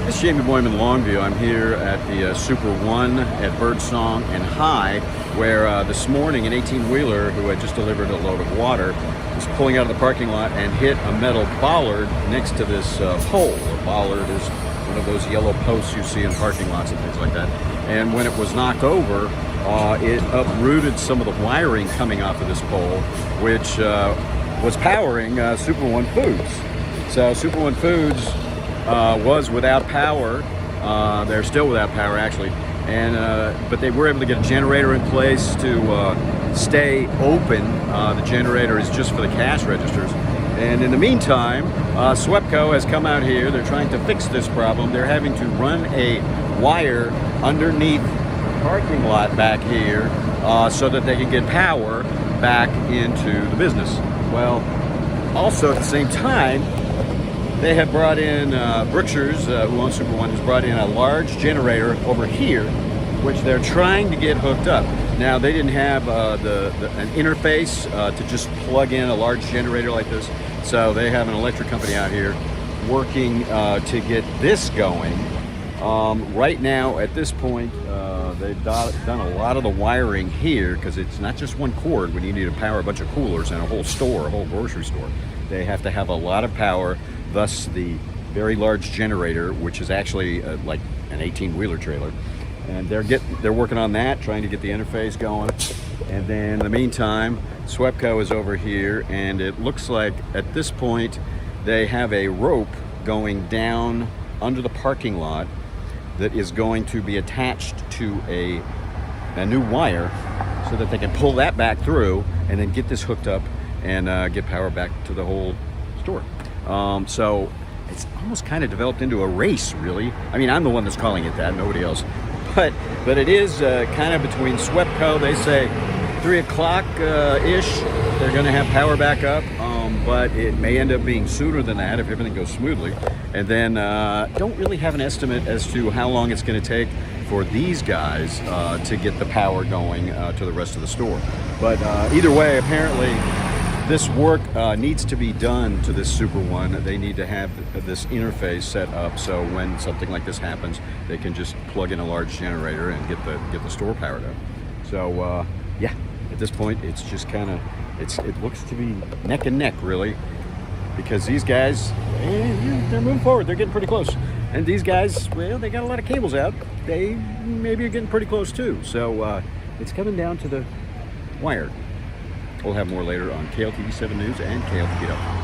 This is Jamey Boyum in Longview. I'm here at the Super 1 at Birdsong and High, where this morning an 18-wheeler who had just delivered a load of water was pulling out of the parking lot and hit a metal bollard next to this pole. A bollard is one of those yellow posts you see in parking lots and things like that. And when it was knocked over, it uprooted some of the wiring coming off of this pole, which was powering Super 1 Foods. So Super 1 Foods was without power. They're still without power, actually, and but they were able to get a generator in place to stay open. The generator is just for the cash registers, and in the meantime, SWEPCO has come out here. They're trying to fix this problem. They're having to run a wire underneath the parking lot back here so that they can get power back into the business. Well, also at the same time, they have brought in, Brookshire's, who owns Super 1, has brought in a large generator over here, which they're trying to get hooked up. Now, they didn't have an interface to just plug in a large generator like this, so they have an electric company out here working to get this going. Right now, at this point, they've done a lot of the wiring here, because it's not just one cord when you need to power a bunch of coolers and a whole store, a whole grocery store. They have to have a lot of power, thus the very large generator, which is actually like an 18-wheeler trailer. And they're working on that, trying to get the interface going. And then in the meantime, SWEPCO is over here, and it looks like at this point they have a rope going down under the parking lot that is going to be attached to a new wire so that they can pull that back through and then get this hooked up and get power back to the whole store. So it's almost kind of developed into a race, really. I mean, I'm the one that's calling it that, nobody else. But it is kind of between SWEPCO. They say 3 o'clock-ish, they're going to have power back up. But it may end up being sooner than that if everything goes smoothly. And then don't really have an estimate as to how long it's going to take for these guys to get the power going to the rest of the store. But either way, apparently this work needs to be done to this Super 1. They need to have this interface set up so when something like this happens, they can just plug in a large generator and get the store powered up. So yeah, at this point, it's just kind of, it looks to be neck and neck, really, because these guys, they're moving forward. They're getting pretty close. And these guys, well, they got a lot of cables out. They maybe are getting pretty close too. So it's coming down to the wire. We'll have more later on KLTV 7 News and KLTV.